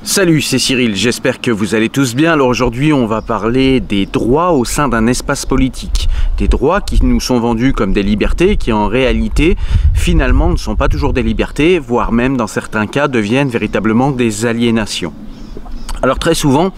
Salut, c'est Cyril, j'espère que vous allez tous bien. Alors aujourd'hui on va parler des droits au sein d'un espace politique. Des droits qui nous sont vendus comme des libertés qui en réalité finalement ne sont pas toujours des libertés, voire même dans certains cas deviennent véritablement des aliénations. Alors très souvent,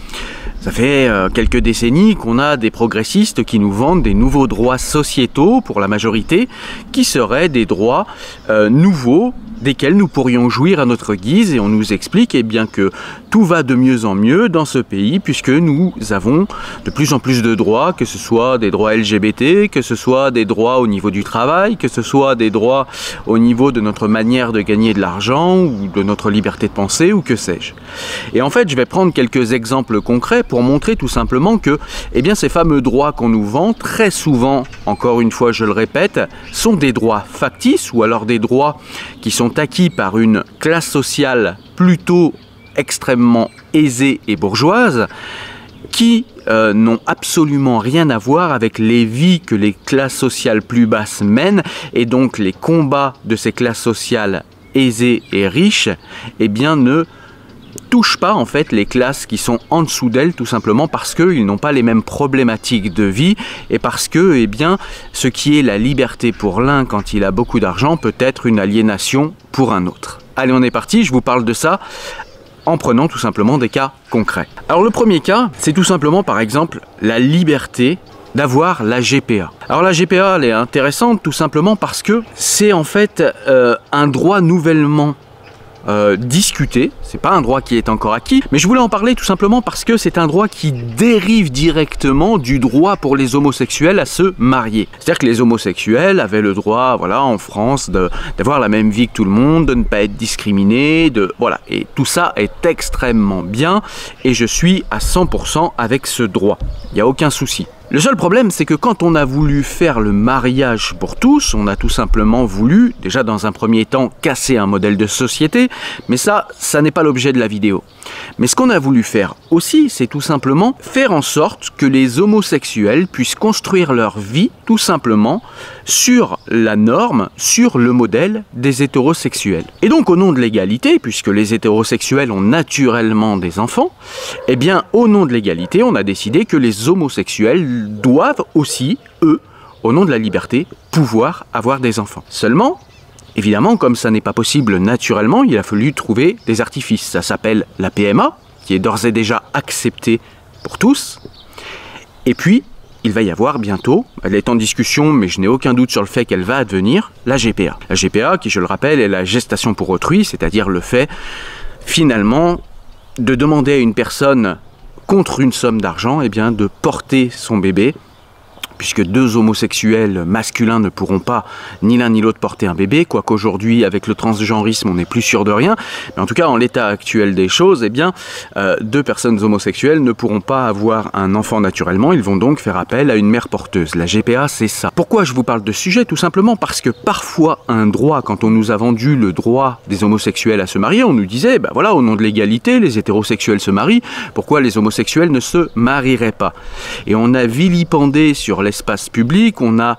ça fait quelques décennies qu'on a des progressistes qui nous vendent des nouveaux droits sociétaux pour la majorité, qui seraient des droits nouveaux desquels nous pourrions jouir à notre guise, et on nous explique bien que tout va de mieux en mieux dans ce pays puisque nous avons de plus en plus de droits, que ce soit des droits LGBT, que ce soit des droits au niveau du travail, que ce soit des droits au niveau de notre manière de gagner de l'argent ou de notre liberté de penser ou que sais-je. Et en fait, je vais prendre quelques exemples concrets pour montrer tout simplement que ces fameux droits qu'on nous vend, très souvent, encore une fois je le répète, sont des droits factices ou alors des droits qui sont acquis par une classe sociale plutôt extrêmement aisée et bourgeoise qui n'ont absolument rien à voir avec les vies que les classes sociales plus basses mènent, et donc les combats de ces classes sociales aisées et riches ne touchent pas en fait les classes qui sont en dessous d'elles, tout simplement parce qu'ils n'ont pas les mêmes problématiques de vie et parce que ce qui est la liberté pour l'un quand il a beaucoup d'argent peut être une aliénation pour un autre. Allez, on est parti, je vous parle de ça en prenant tout simplement des cas concrets. Alors le premier cas, c'est tout simplement par exemple la liberté d'avoir la GPA. Alors la GPA, elle est intéressante tout simplement parce que c'est en fait un droit nouvellement discuté, c'est pas un droit qui est encore acquis, mais je voulais en parler tout simplement parce que c'est un droit qui dérive directement du droit pour les homosexuels à se marier. C'est-à-dire que les homosexuels avaient le droit, en France, d'avoir la même vie que tout le monde, de ne pas être discriminés, et tout ça est extrêmement bien, et je suis à 100% avec ce droit. Il n'y a aucun souci. Le seul problème, c'est que quand on a voulu faire le mariage pour tous, on a tout simplement voulu, déjà dans un premier temps, casser un modèle de société, mais ça n'est pas l'objet de la vidéo. Mais ce qu'on a voulu faire aussi, c'est tout simplement faire en sorte que les homosexuels puissent construire leur vie, tout simplement, sur la norme, sur le modèle des hétérosexuels. Et donc, au nom de l'égalité, puisque les hétérosexuels ont naturellement des enfants, au nom de l'égalité, on a décidé que les homosexuels doivent aussi, eux, au nom de la liberté, pouvoir avoir des enfants. Seulement, évidemment, comme ça n'est pas possible naturellement, il a fallu trouver des artifices. Ça s'appelle la PMA, qui est d'ores et déjà acceptée pour tous. Et puis, il va y avoir bientôt, elle est en discussion, mais je n'ai aucun doute sur le fait qu'elle va advenir, la GPA. La GPA, qui je le rappelle, est la gestation pour autrui, c'est-à-dire le fait, finalement, de demander à une personne contre une somme d'argent, de porter son bébé, puisque deux homosexuels masculins ne pourront pas, ni l'un ni l'autre, porter un bébé, quoique aujourd'hui, avec le transgenrisme, on n'est plus sûr de rien. Mais en tout cas, en l'état actuel des choses, deux personnes homosexuelles ne pourront pas avoir un enfant naturellement, ils vont donc faire appel à une mère porteuse. La GPA, c'est ça. Pourquoi je vous parle de ce sujet? Tout simplement parce que parfois, un droit, quand on nous a vendu le droit des homosexuels à se marier, on nous disait, au nom de l'égalité, les hétérosexuels se marient, pourquoi les homosexuels ne se marieraient pas? Et on a vilipendé sur l'espace public, on a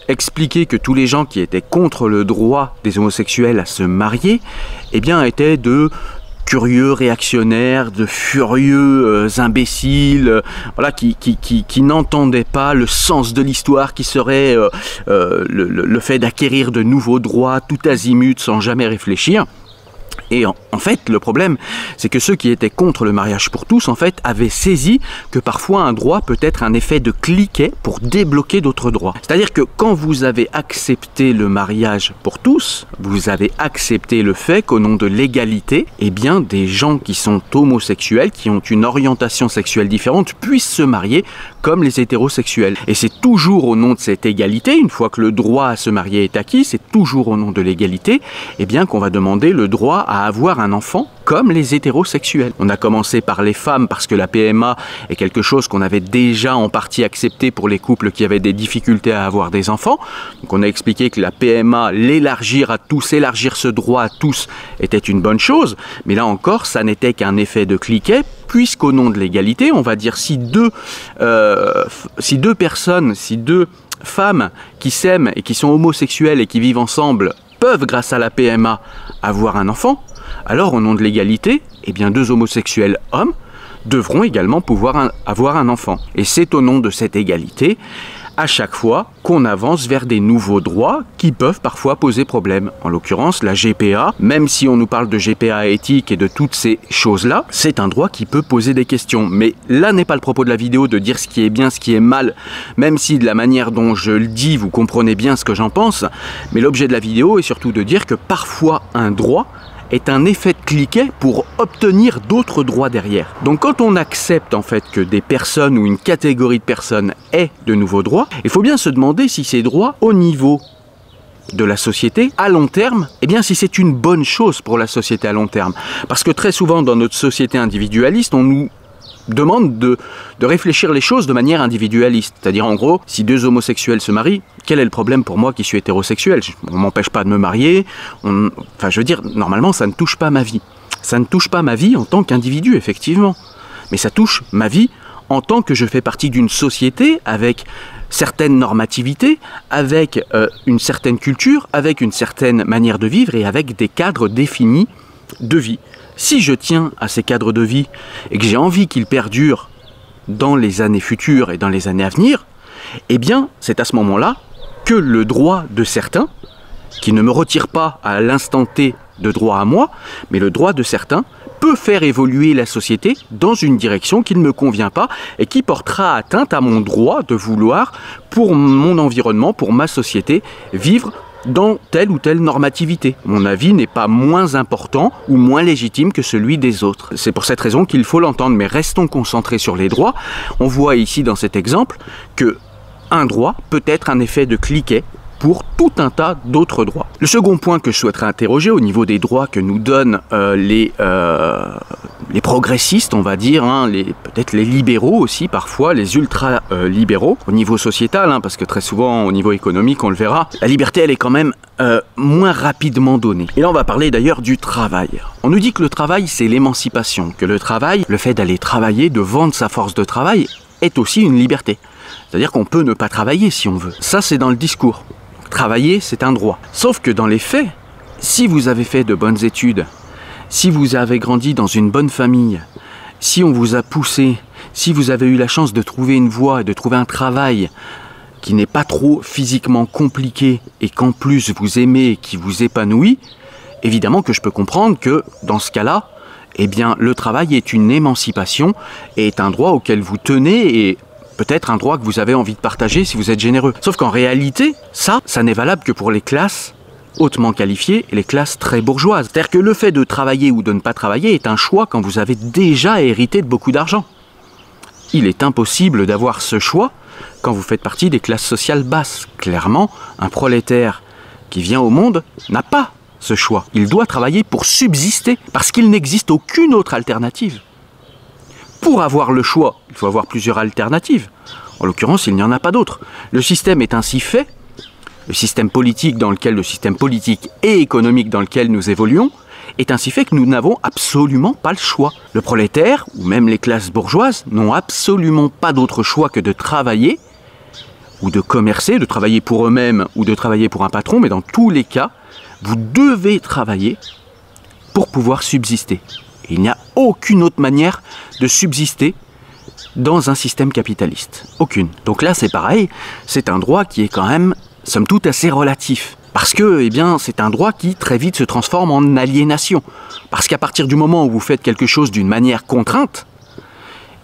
expliqué que tous les gens qui étaient contre le droit des homosexuels à se marier, étaient de curieux réactionnaires, de furieux imbéciles, qui n'entendaient pas le sens de l'histoire, qui serait le fait d'acquérir de nouveaux droits tout azimut sans jamais réfléchir. Et en fait, le problème, c'est que ceux qui étaient contre le mariage pour tous, avaient saisi que parfois un droit peut être un effet de cliquet pour débloquer d'autres droits. C'est-à-dire que quand vous avez accepté le mariage pour tous, vous avez accepté le fait qu'au nom de l'égalité, des gens qui sont homosexuels, qui ont une orientation sexuelle différente, puissent se marier comme les hétérosexuels. Et c'est toujours au nom de cette égalité, une fois que le droit à se marier est acquis, c'est toujours au nom de l'égalité, qu'on va demander le droit à avoir un enfant comme les hétérosexuels. On a commencé par les femmes parce que la PMA est quelque chose qu'on avait déjà en partie accepté pour les couples qui avaient des difficultés à avoir des enfants. Donc on a expliqué que la PMA, l'élargir à tous, élargir ce droit à tous était une bonne chose, mais là encore, ça n'était qu'un effet de cliquet, puisqu'au nom de l'égalité, on va dire si deux femmes qui s'aiment et qui sont homosexuelles et qui vivent ensemble peuvent, grâce à la PMA, avoir un enfant, alors au nom de l'égalité, eh bien 2 homosexuels hommes devront également pouvoir avoir un enfant. Et c'est au nom de cette égalité, à chaque fois, qu'on avance vers des nouveaux droits qui peuvent parfois poser problème. En l'occurrence, la GPA, même si on nous parle de GPA éthique et de toutes ces choses-là, c'est un droit qui peut poser des questions. Mais là n'est pas le propos de la vidéo de dire ce qui est bien, ce qui est mal, même si de la manière dont je le dis, vous comprenez bien ce que j'en pense. Mais l'objet de la vidéo est surtout de dire que parfois un droit est un effet de cliquet pour obtenir d'autres droits derrière. Donc quand on accepte en fait que des personnes ou une catégorie de personnes aient de nouveaux droits, il faut bien se demander si ces droits, au niveau de la société, à long terme, eh bien si c'est une bonne chose pour la société à long terme. Parce que très souvent dans notre société individualiste, on nous demande de réfléchir les choses de manière individualiste. C'est-à-dire en gros, si 2 homosexuels se marient, quel est le problème pour moi qui suis hétérosexuel? On m'empêche pas de me marier, enfin je veux dire, normalement ça ne touche pas ma vie. Ça ne touche pas ma vie en tant qu'individu, effectivement. Mais ça touche ma vie en tant que je fais partie d'une société avec certaines normativités, avec une certaine culture, avec une certaine manière de vivre et avec des cadres définis de vie. Si je tiens à ces cadres de vie et que j'ai envie qu'ils perdurent dans les années futures et dans les années à venir, eh bien, c'est à ce moment-là que le droit de certains, qui ne me retire pas à l'instant T de droit à moi, mais le droit de certains peut faire évoluer la société dans une direction qui ne me convient pas et qui portera atteinte à mon droit de vouloir, pour mon environnement, pour ma société, vivre dans telle ou telle normativité. Mon avis n'est pas moins important ou moins légitime que celui des autres. C'est pour cette raison qu'il faut l'entendre, mais restons concentrés sur les droits. On voit ici dans cet exemple que un droit peut être un effet de cliquet pour tout un tas d'autres droits. Le second point que je souhaiterais interroger au niveau des droits que nous donnent les progressistes, on va dire, hein, peut-être les libéraux aussi parfois, les ultra-libéraux, au niveau sociétal, hein, parce que très souvent au niveau économique, on le verra, la liberté elle est quand même moins rapidement donnée. Et là on va parler d'ailleurs du travail. On nous dit que le travail c'est l'émancipation, que le travail, le fait d'aller travailler, de vendre sa force de travail, est aussi une liberté. C'est-à-dire qu'on peut ne pas travailler si on veut. Ça c'est dans le discours. Travailler, c'est un droit. Sauf que dans les faits, si vous avez fait de bonnes études, si vous avez grandi dans une bonne famille, si on vous a poussé, si vous avez eu la chance de trouver une voie et de trouver un travail qui n'est pas trop physiquement compliqué et qu'en plus vous aimez et qui vous épanouit, évidemment que je peux comprendre que dans ce cas-là, eh bien, le travail est une émancipation et est un droit auquel vous tenez et peut-être un droit que vous avez envie de partager si vous êtes généreux. Sauf qu'en réalité, ça n'est valable que pour les classes hautement qualifiées et les classes très bourgeoises. C'est-à-dire que le fait de travailler ou de ne pas travailler est un choix quand vous avez déjà hérité de beaucoup d'argent. Il est impossible d'avoir ce choix quand vous faites partie des classes sociales basses. Clairement, un prolétaire qui vient au monde n'a pas ce choix. Il doit travailler pour subsister parce qu'il n'existe aucune autre alternative. Pour avoir le choix, il faut avoir plusieurs alternatives. En l'occurrence, il n'y en a pas d'autres. Le système est ainsi fait, le système politique et économique dans lequel nous évoluons, est ainsi fait que nous n'avons absolument pas le choix. Le prolétaire, ou même les classes bourgeoises, n'ont absolument pas d'autre choix que de travailler, ou de commercer, de travailler pour eux-mêmes, ou de travailler pour un patron, mais dans tous les cas, vous devez travailler pour pouvoir subsister. Et il n'y a aucune autre manière de subsister dans un système capitaliste. Aucune. Donc là, c'est pareil, c'est un droit qui est quand même, somme toute, assez relatif. Parce que, eh bien, c'est un droit qui très vite se transforme en aliénation. Parce qu'à partir du moment où vous faites quelque chose d'une manière contrainte,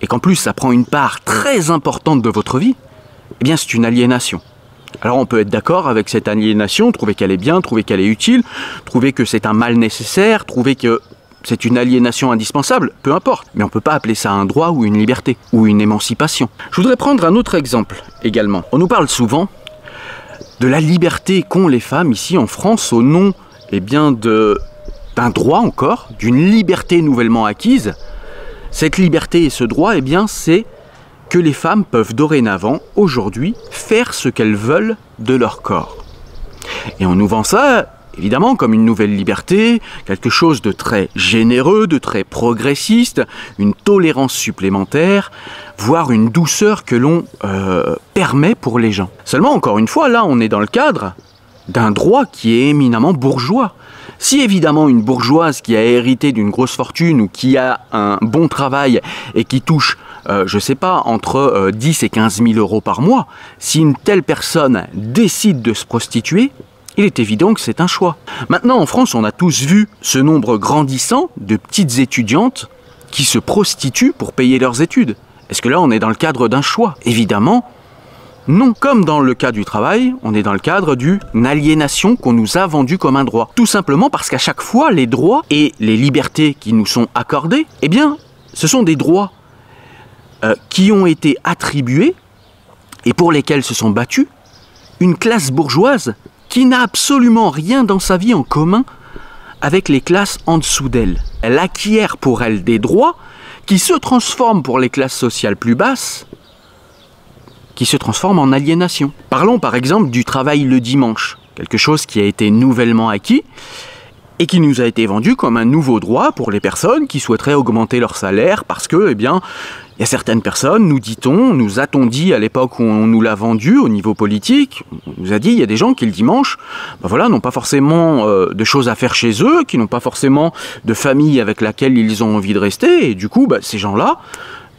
et qu'en plus ça prend une part très importante de votre vie, eh bien c'est une aliénation. Alors on peut être d'accord avec cette aliénation, trouver qu'elle est bien, trouver qu'elle est utile, trouver que c'est un mal nécessaire, trouver que c'est une aliénation indispensable, peu importe. Mais on ne peut pas appeler ça un droit ou une liberté, ou une émancipation. Je voudrais prendre un autre exemple également. On nous parle souvent de la liberté qu'ont les femmes ici en France au nom eh bien, d'un droit encore, d'une liberté nouvellement acquise. Cette liberté et ce droit, eh bien, c'est que les femmes peuvent dorénavant, aujourd'hui, faire ce qu'elles veulent de leur corps. Et on nous vend ça, évidemment, comme une nouvelle liberté, quelque chose de très généreux, de très progressiste, une tolérance supplémentaire, voire une douceur que l'on permet pour les gens. Seulement, encore une fois, là, on est dans le cadre d'un droit qui est éminemment bourgeois. Si évidemment une bourgeoise qui a hérité d'une grosse fortune ou qui a un bon travail et qui touche, je ne sais pas, entre 10 et 15 000 euros par mois, si une telle personne décide de se prostituer, il est évident que c'est un choix. Maintenant, en France, on a tous vu ce nombre grandissant de petites étudiantes qui se prostituent pour payer leurs études. Est-ce que là, on est dans le cadre d'un choix? Évidemment, non. Comme dans le cas du travail, on est dans le cadre d'une aliénation qu'on nous a vendue comme un droit. Tout simplement parce qu'à chaque fois, les droits et les libertés qui nous sont accordées, eh bien, ce sont des droits qui ont été attribués et pour lesquels se sont battus une classe bourgeoise qui n'a absolument rien dans sa vie en commun avec les classes en dessous d'elle. Elle acquiert pour elle des droits qui se transforment pour les classes sociales plus basses, qui se transforment en aliénation. Parlons par exemple du travail le dimanche, quelque chose qui a été nouvellement acquis et qui nous a été vendu comme un nouveau droit pour les personnes qui souhaiteraient augmenter leur salaire parce que, eh bien, il y a certaines personnes, nous dit-on, nous a-t-on dit à l'époque où on nous l'a vendu au niveau politique, on nous a dit il y a des gens qui le dimanche, ben voilà, n'ont pas forcément de choses à faire chez eux, qui n'ont pas forcément de famille avec laquelle ils ont envie de rester, et du coup, ces gens-là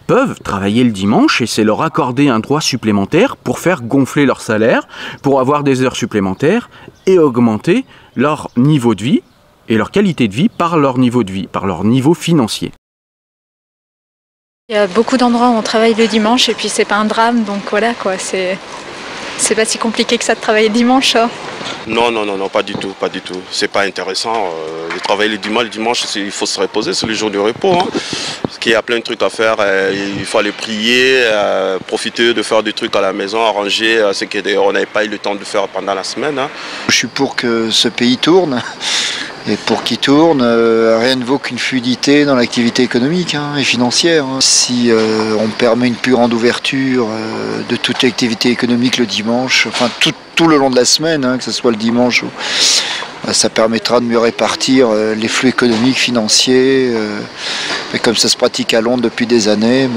peuvent travailler le dimanche et c'est leur accorder un droit supplémentaire pour faire gonfler leur salaire, pour avoir des heures supplémentaires et augmenter leur niveau de vie et leur qualité de vie par leur niveau de vie, par leur niveau financier. Il y a beaucoup d'endroits où on travaille le dimanche et puis c'est pas un drame, donc voilà quoi, c'est pas si compliqué que ça de travailler le dimanche. Ça. Non, pas du tout, pas du tout. C'est pas intéressant de travailler le dimanche, il faut se reposer, c'est le jour du repos. Hein. Parce qu'il y a plein de trucs à faire, il faut aller prier, profiter de faire des trucs à la maison, arranger ce qu'on n'avait pas eu le temps de faire pendant la semaine. Hein. Je suis pour que ce pays tourne. Et pour qu'il tourne, rien ne vaut qu'une fluidité dans l'activité économique et financière. Si on permet une plus grande ouverture de toute l'activité économique le dimanche, enfin tout le long de la semaine, que ce soit le dimanche, ça permettra de mieux répartir les flux économiques, financiers. Mais comme ça se pratique à Londres depuis des années,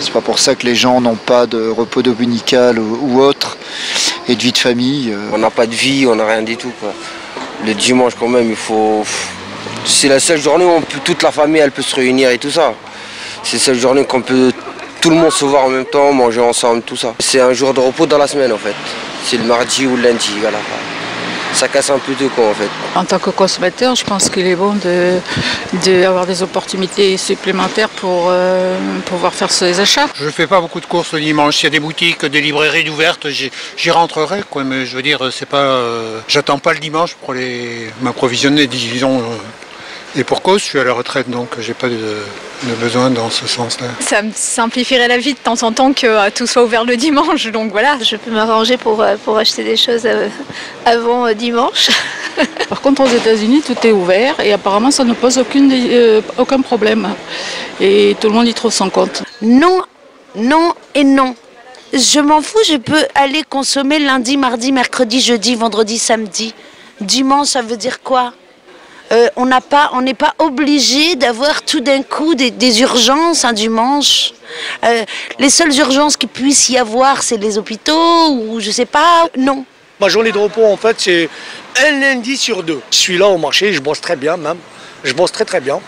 c'est pas pour ça que les gens n'ont pas de repos dominical ou autre, et de vie de famille. On n'a pas de vie, on n'a rien du tout, quoi. Le dimanche quand même, il faut... C'est la seule journée où toute la famille elle peut se réunir et tout ça. C'est la seule journée qu'on peut tout le monde se voir en même temps, manger ensemble, tout ça. C'est un jour de repos dans la semaine en fait. C'est le mardi ou le lundi, voilà. Ça casse un peu de quoi en fait. En tant que consommateur, je pense qu'il est bon d'avoir des opportunités supplémentaires pour pouvoir faire ses achats. Je ne fais pas beaucoup de courses le dimanche. S'il y a des boutiques, des librairies ouvertes, j'y rentrerai, quoi. Mais je veux dire, c'est pas, j'attends pas le dimanche pour m'approvisionner, disons. Et pour cause, je suis à la retraite, donc j'ai pas de besoin dans ce sens-là. Ça me simplifierait la vie de temps en temps que tout soit ouvert le dimanche, donc voilà. Je peux m'arranger pour acheter des choses avant dimanche. Par contre, aux États-Unis, tout est ouvert et apparemment, ça ne pose aucun problème. Et tout le monde y trouve son compte. Non, non et non. Je m'en fous, je peux aller consommer lundi, mardi, mercredi, jeudi, vendredi, samedi. Dimanche, ça veut dire quoi ? On n'est pas obligé d'avoir tout d'un coup des urgences un dimanche. Les seules urgences qu'il puisse y avoir, c'est les hôpitaux ou je sais pas. Non. Ma journée de repos, en fait, c'est un lundi sur deux. Je suis là au marché, je bosse très bien même. Je bosse très bien.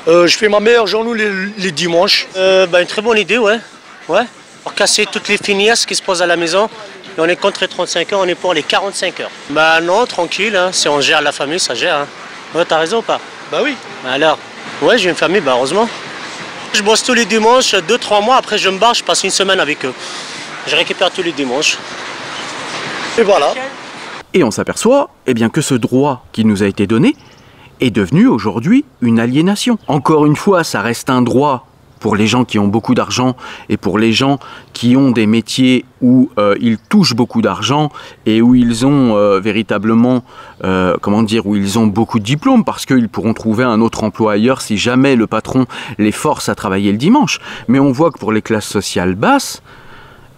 Je fais ma meilleure journée les dimanches. Une très bonne idée, ouais. Pour casser toutes les finesses qui se posent à la maison. Et on est contre les 35 heures, on est pour les 45 heures. Bah non, tranquille, hein. Si on gère la famille, ça gère. Hein. Ouais, t'as raison ou pas? Bah oui. Alors, ouais, j'ai une famille, bah heureusement. Je bosse tous les dimanches, 2-3 mois, après je me barre, je passe une semaine avec eux. Je récupère tous les dimanches. Et voilà. Et on s'aperçoit que ce droit qui nous a été donné est devenu aujourd'hui une aliénation. Encore une fois, ça reste un droit pour les gens qui ont beaucoup d'argent et pour les gens qui ont des métiers où ils touchent beaucoup d'argent et où ils ont véritablement, où ils ont beaucoup de diplômes parce qu'ils pourront trouver un autre emploi ailleurs si jamais le patron les force à travailler le dimanche. Mais on voit que pour les classes sociales basses,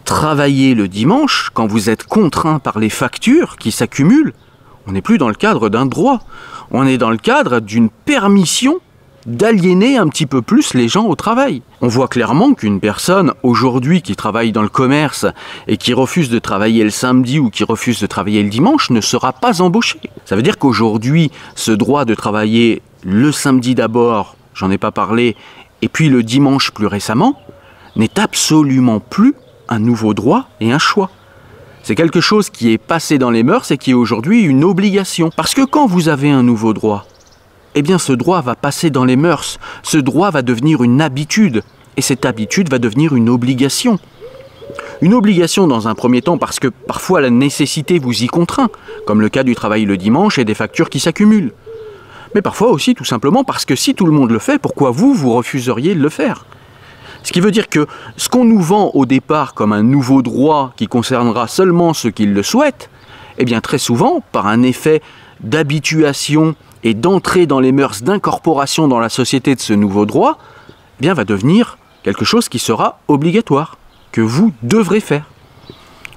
travailler le dimanche, quand vous êtes contraint par les factures qui s'accumulent, on n'est plus dans le cadre d'un droit. On est dans le cadre d'une permission d'aliéner un petit peu plus les gens au travail. On voit clairement qu'une personne aujourd'hui qui travaille dans le commerce et qui refuse de travailler le samedi ou qui refuse de travailler le dimanche ne sera pas embauchée. Ça veut dire qu'aujourd'hui, ce droit de travailler le samedi d'abord, j'en ai pas parlé, et puis le dimanche plus récemment, n'est absolument plus un nouveau droit et un choix. C'est quelque chose qui est passé dans les mœurs et qui est aujourd'hui une obligation. Parce que quand vous avez un nouveau droit, eh bien ce droit va passer dans les mœurs, ce droit va devenir une habitude, et cette habitude va devenir une obligation. Une obligation dans un premier temps parce que parfois la nécessité vous y contraint, comme le cas du travail le dimanche et des factures qui s'accumulent. Mais parfois aussi tout simplement parce que si tout le monde le fait, pourquoi vous refuseriez de le faire? Ce qui veut dire que ce qu'on nous vend au départ comme un nouveau droit qui concernera seulement ceux qui le souhaitent, eh bien très souvent, par un effet d'habituation et d'entrer dans les mœurs, d'incorporation dans la société de ce nouveau droit, eh bien va devenir quelque chose qui sera obligatoire, que vous devrez faire.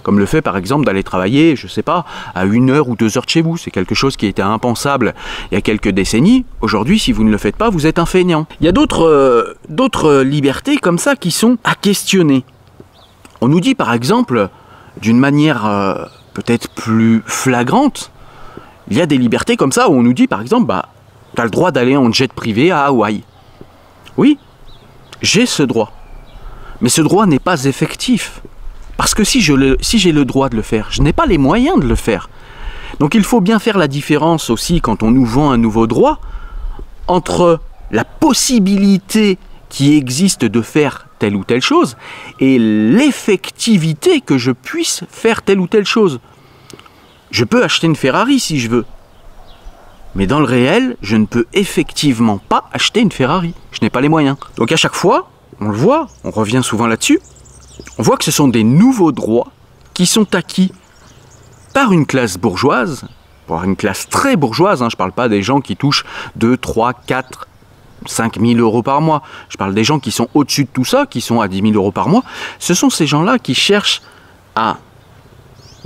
Comme le fait par exemple d'aller travailler, je ne sais pas, à 1 heure ou 2 heures de chez vous. C'est quelque chose qui était impensable il y a quelques décennies. Aujourd'hui, si vous ne le faites pas, vous êtes un feignant. Il y a d'autres libertés comme ça qui sont à questionner. On nous dit par exemple, d'une manière peut-être plus flagrante, il y a des libertés comme ça où on nous dit par exemple, bah, tu as le droit d'aller en jet privé à Hawaï. Oui, j'ai ce droit. Mais ce droit n'est pas effectif. Parce que si j'ai le droit de le faire, je n'ai pas les moyens de le faire. Donc il faut bien faire la différence aussi quand on nous vend un nouveau droit entre la possibilité qui existe de faire telle ou telle chose et l'effectivité que je puisse faire telle ou telle chose. Je peux acheter une Ferrari si je veux. Mais dans le réel, je ne peux effectivement pas acheter une Ferrari. Je n'ai pas les moyens. Donc à chaque fois, on le voit, on revient souvent là-dessus, on voit que ce sont des nouveaux droits qui sont acquis par une classe bourgeoise, voire une classe très bourgeoise, je ne parle pas des gens qui touchent 2, 3, 4, 5 000 euros par mois, je parle des gens qui sont au-dessus de tout ça, qui sont à 10 000 euros par mois. Ce sont ces gens-là qui cherchent à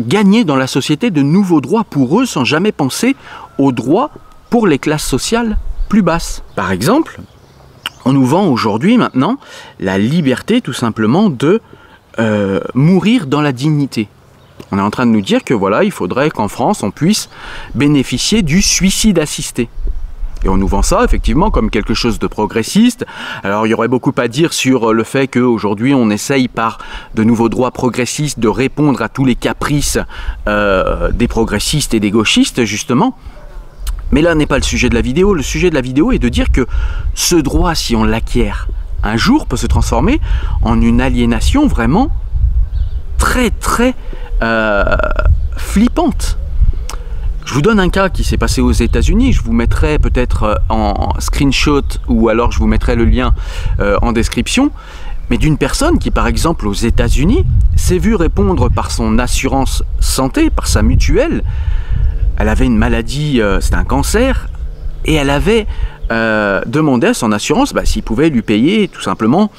gagner dans la société de nouveaux droits pour eux sans jamais penser aux droits pour les classes sociales plus basses. Par exemple, on nous vend aujourd'hui maintenant la liberté tout simplement de mourir dans la dignité. On est en train de nous dire que voilà, il faudrait qu'en France on puisse bénéficier du suicide assisté. Et on nous vend ça effectivement comme quelque chose de progressiste. Alors il y aurait beaucoup à dire sur le fait qu'aujourd'hui on essaye par de nouveaux droits progressistes de répondre à tous les caprices des progressistes et des gauchistes justement. Mais là n'est pas le sujet de la vidéo. Le sujet de la vidéo est de dire que ce droit, si on l'acquiert un jour, peut se transformer en une aliénation vraiment très flippante. Je vous donne un cas qui s'est passé aux États-Unis. Je vous mettrai peut-être en screenshot ou alors je vous mettrai le lien en description. Mais d'une personne qui, par exemple, aux États-Unis, s'est vue répondre par son assurance santé, par sa mutuelle. Elle avait une maladie, c'était un cancer, et elle avait demandé à son assurance s'il pouvait lui payer tout simplement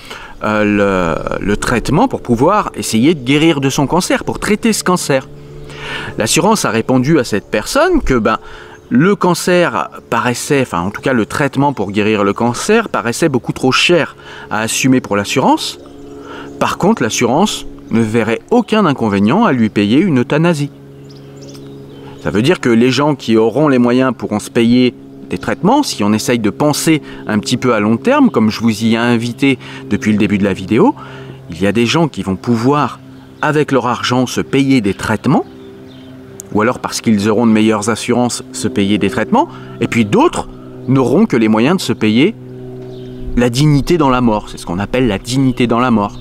le traitement pour pouvoir essayer de guérir de son cancer, pour traiter ce cancer. L'assurance a répondu à cette personne que le cancer paraissait, enfin en tout cas le traitement pour guérir le cancer paraissait beaucoup trop cher à assumer pour l'assurance. Par contre, l'assurance ne verrait aucun inconvénient à lui payer une euthanasie. Ça veut dire que les gens qui auront les moyens pourront se payer des traitements, si on essaye de penser un petit peu à long terme, comme je vous y ai invité depuis le début de la vidéo, il y a des gens qui vont pouvoir, avec leur argent, se payer des traitements, ou alors parce qu'ils auront de meilleures assurances, se payer des traitements, et puis d'autres n'auront que les moyens de se payer la dignité dans la mort. C'est ce qu'on appelle la dignité dans la mort.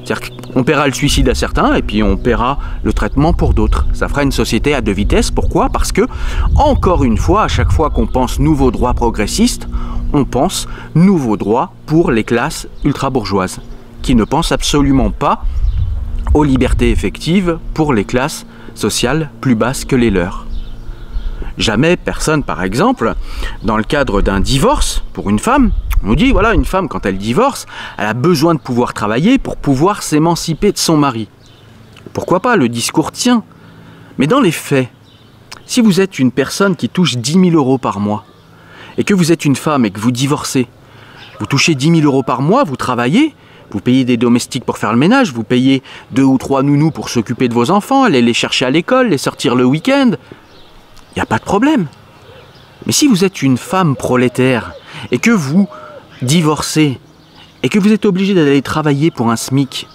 C'est-à-dire qu'on paiera le suicide à certains et puis on paiera le traitement pour d'autres. Ça fera une société à deux vitesses. Pourquoi? Parce que, encore une fois, à chaque fois qu'on pense nouveau droit progressiste, on pense nouveau droit pour les classes ultra-bourgeoises, qui ne pensent absolument pas aux libertés effectives pour les classes sociales plus basses que les leurs. Jamais personne, par exemple, dans le cadre d'un divorce pour une femme, on nous dit, voilà, une femme, quand elle divorce, elle a besoin de pouvoir travailler pour pouvoir s'émanciper de son mari. Pourquoi pas, le discours tient. Mais dans les faits, si vous êtes une personne qui touche 10 000 euros par mois, et que vous êtes une femme et que vous divorcez, vous touchez 10 000 € par mois, vous travaillez, vous payez des domestiques pour faire le ménage, vous payez 2 ou 3 nounous pour s'occuper de vos enfants, aller les chercher à l'école, les sortir le week-end. Il n'y a pas de problème. Mais si vous êtes une femme prolétaire et que vous divorcez et que vous êtes obligé d'aller travailler pour un SMIC,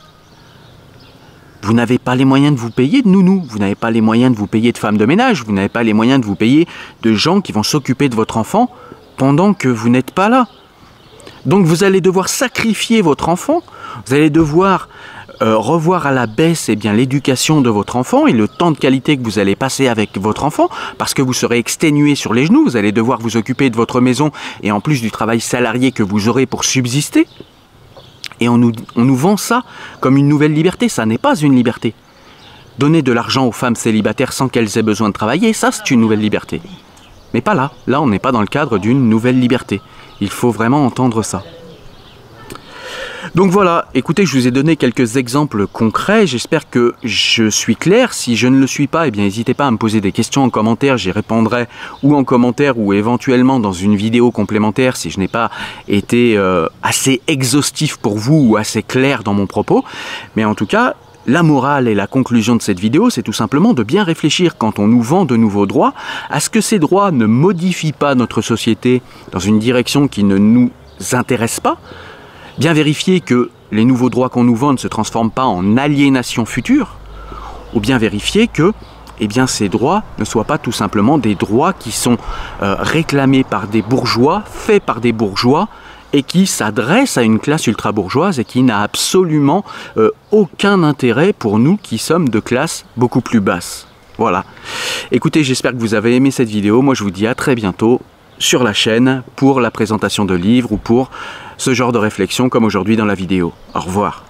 vous n'avez pas les moyens de vous payer de nounou, vous n'avez pas les moyens de vous payer de femmes de ménage, vous n'avez pas les moyens de vous payer de gens qui vont s'occuper de votre enfant pendant que vous n'êtes pas là. Donc vous allez devoir sacrifier votre enfant, vous allez devoir revoir à la baisse l'éducation de votre enfant et le temps de qualité que vous allez passer avec votre enfant, parce que vous serez exténué sur les genoux, vous allez devoir vous occuper de votre maison et en plus du travail salarié que vous aurez pour subsister. Et on nous vend ça comme une nouvelle liberté, ça n'est pas une liberté. Donner de l'argent aux femmes célibataires sans qu'elles aient besoin de travailler, ça c'est une nouvelle liberté. Mais pas là, là on n'est pas dans le cadre d'une nouvelle liberté. Il faut vraiment entendre ça. Donc voilà, écoutez, je vous ai donné quelques exemples concrets, j'espère que je suis clair. Si je ne le suis pas, eh bien n'hésitez pas à me poser des questions en commentaire, j'y répondrai ou en commentaire ou éventuellement dans une vidéo complémentaire si je n'ai pas été assez exhaustif pour vous ou assez clair dans mon propos. Mais en tout cas, la morale et la conclusion de cette vidéo, c'est tout simplement de bien réfléchir quand on nous vend de nouveaux droits, à ce que ces droits ne modifient pas notre société dans une direction qui ne nous intéresse pas. Bien vérifier que les nouveaux droits qu'on nous vend ne se transforment pas en aliénation future, ou bien vérifier que ces droits ne soient pas tout simplement des droits qui sont réclamés par des bourgeois, faits par des bourgeois, et qui s'adresse à une classe ultra-bourgeoise et qui n'a absolument aucun intérêt pour nous qui sommes de classe beaucoup plus basse. Voilà. Écoutez, j'espère que vous avez aimé cette vidéo. Moi, je vous dis à très bientôt sur la chaîne pour la présentation de livres ou pour ce genre de réflexion comme aujourd'hui dans la vidéo. Au revoir.